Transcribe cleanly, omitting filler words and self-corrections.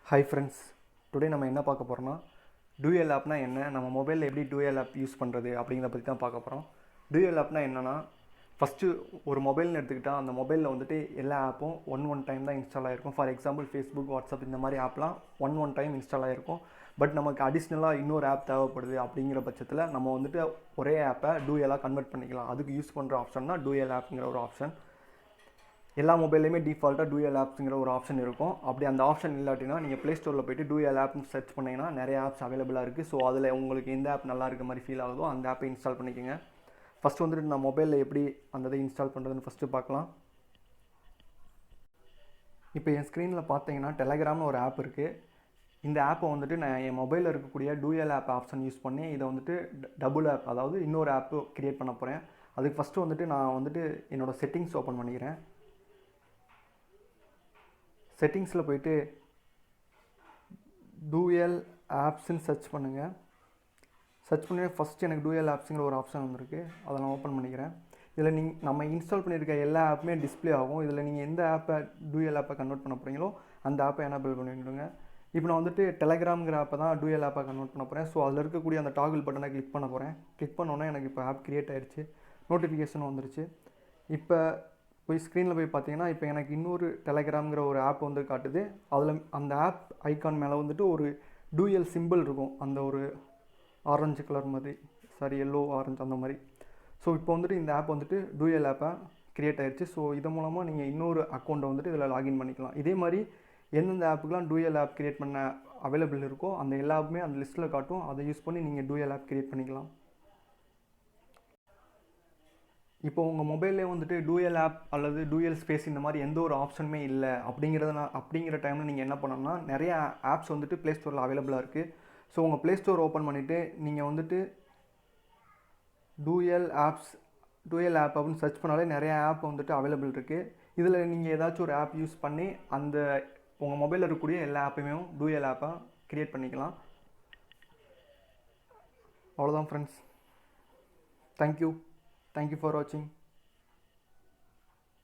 Hi friends, today நம்ம என்ன பார்க்க போகிறோம்னா டூயல் ஆப்னா என்ன, நம்ம மொபைலில் எப்படி டூயல் ஆப் யூஸ் பண்ணுறது அப்படிங்கிறத பற்றி தான் பார்க்க போகிறோம். டூயல் ஆப்னா என்னென்னா, ஃபஸ்ட்டு ஒரு மொபைல்னு எடுத்துக்கிட்டால் அந்த மொபைலில் வந்துட்டு எல்லா ஆப்பும் ஒன் டைம் தான் இன்ஸ்டால் ஆகிருக்கும். ஃபார் எக்ஸாம்பிள் ஃபேஸ்புக், வாட்ஸ்அப் இந்த மாதிரி ஆப்லாம் ஒன் டைம் இன்ஸ்டால் ஆகிருக்கும். பட் நமக்கு அடிஷ்னலாக இன்னொரு ஆப் தேவைப்படுது அப்படிங்கிற பட்சத்தில் நம்ம வந்துட்டு ஒரே ஆப்பை டூயலாக கன்வெர்ட் பண்ணிக்கலாம். அதுக்கு யூஸ் பண்ணுற ஆப்ஷன் தான் டூயல் ஆப்புங்கிற ஒரு ஆப்ஷன். எல்லா மொபைல்லையுமே டிஃபால்ட்டாக டூயல் ஆப்ஸுங்கிற ஒரு ஆப்ஷன் இருக்கும். அப்படி அந்த ஆப்ஷன் இல்லாட்டினா நீங்கள் ப்ளே ஸ்டோரில் போய்ட்டு டூயல் ஆப்னு சர்ச் பண்ணிங்கன்னா நிறைய ஆப்ஸ் அவைலபிளாக இருக்குது. ஸோ அதில் உங்களுக்கு எந்த ஆப் நல்லா இருக்க மாதிரி ஃபீல் ஆகுதோ அந்த ஆப்பை இன்ஸ்டால் பண்ணிக்கோங்க. ஃபஸ்ட்டு வந்துட்டு நான் மொபைலில் எப்படி அந்த இதை இன்ஸ்டால் பண்ணுறதுன்னு ஃபஸ்ட்டு பார்க்கலாம். இப்போ என் ஸ்க்ரீனில் பார்த்தீங்கன்னா டெலகிராம்னு ஒரு ஆப் இருக்குது. இந்த ஆப்பை வந்துட்டு நான் என் மொபைலில் இருக்கக்கூடிய டூயல் ஆப் ஆப்ஷன் யூஸ் பண்ணி இதை வந்துட்டு டபுள் ஆப், அதாவது இன்னொரு ஆப்பு க்ரியேட் பண்ண போகிறேன். அதுக்கு ஃபஸ்ட்டு வந்துட்டு நான் வந்துட்டு என்னோடய செட்டிங்ஸ் ஓப்பன் பண்ணிக்கிறேன். செட்டிங்ஸில் போய்ட்டு டூயல் ஆப்ஸ்ன்னு சர்ச் பண்ணுங்கள். சர்ச் பண்ணி ஃபஸ்ட்டு எனக்கு டூயல் ஆப்ஸுங்கிற ஒரு ஆப்ஷன் வந்திருக்கு. அதை நான் ஓப்பன் பண்ணிக்கிறேன். இதில் நம்ம இன்ஸ்டால் பண்ணியிருக்க எல்லா ஆப்புமே டிஸ்பிளே ஆகும். இதில் நீங்கள் எந்த ஆப்பை டூயல் ஆப்பை கன்வெர்ட் பண்ண போகிறீங்களோ அந்த ஆப்பை எனேபிள் பண்ணிவிடுங்க. இப்போ நான் வந்துட்டு டெலகிராம்ங்கிற ஆப்பை தான் டூயல் ஆப்பை கன்வெர்ட் பண்ண போகிறேன். ஸோ அதில் இருக்கக்கூடிய அந்த டாகிள் பட்டனை கிளிக் பண்ண போகிறேன். கிளிக் பண்ணோன்னே எனக்கு இப்போ ஆப் க்ரியேட் ஆகிடுச்சு, நோட்டிஃபிகேஷன் வந்துருச்சு. இப்போ போய் ஸ்க்ரீனில் போய் பார்த்தீங்கன்னா இப்போ எனக்கு இன்னொரு டெலகிராம்ங்கிற ஒரு ஆப் வந்து காட்டுது. அதில் அந்த ஆப் ஐக்கான் மேலே வந்துட்டு ஒரு டூயல் சிம்பிள் இருக்கும், அந்த ஒரு ஆரஞ்சு கலர் மாதிரி, சாரி எல்லோ ஆரஞ்சு அந்த மாதிரி. ஸோ இப்போ வந்துட்டு இந்த ஆப் வந்துட்டு டூயல் ஆப்பாக க்ரியேட் ஆகிடுச்சு. ஸோ இதன் மூலமாக நீங்கள் இன்னொரு அக்கௌண்ட்டை வந்துட்டு இதில் லாகின் பண்ணிக்கலாம். இதே மாதிரி எந்தெந்த ஆப்புக்கெலாம் டூயல் ஆப் க்ரியேட் பண்ண அவைலபிள் இருக்கோ அந்த எல்லா ஆப்புமே அந்த லிஸ்ட்டில் காட்டும். அதை யூஸ் பண்ணி நீங்கள் டூயல் ஆப் க்ரியேட் பண்ணிக்கலாம். இப்போ உங்கள் மொபைல்லே வந்துட்டு டூயல் ஆப் அல்லது டூயல் ஸ்பேஸ் இந்த மாதிரி எந்த ஒரு ஆப்ஷனுமே இல்லை அப்படிங்கிற டைமில் நீங்கள் என்ன பண்ணணும்னா, நிறைய ஆப்ஸ் வந்துட்டு ப்ளே ஸ்டோரில் அவைலபிளாக இருக்குது. ஸோ உங்கள் ப்ளே ஸ்டோர் ஓப்பன் பண்ணிவிட்டு நீங்கள் வந்துட்டு டூயல் ஆப் அப்படின்னு சர்ச் பண்ணாலே நிறைய ஆப் வந்துட்டு அவைலபிள் இருக்குது. இதில் நீங்கள் ஏதாச்சும் ஒரு ஆப் யூஸ் பண்ணி அந்த உங்கள் மொபைலில் இருக்கக்கூடிய எல்லா ஆப்பையுமே டூயல் ஆப்பாக க்ரியேட் பண்ணிக்கலாம். அவ்வளோதான் ஃப்ரெண்ட்ஸ். தேங்க்யூ ஃபார் வாட்சிங்.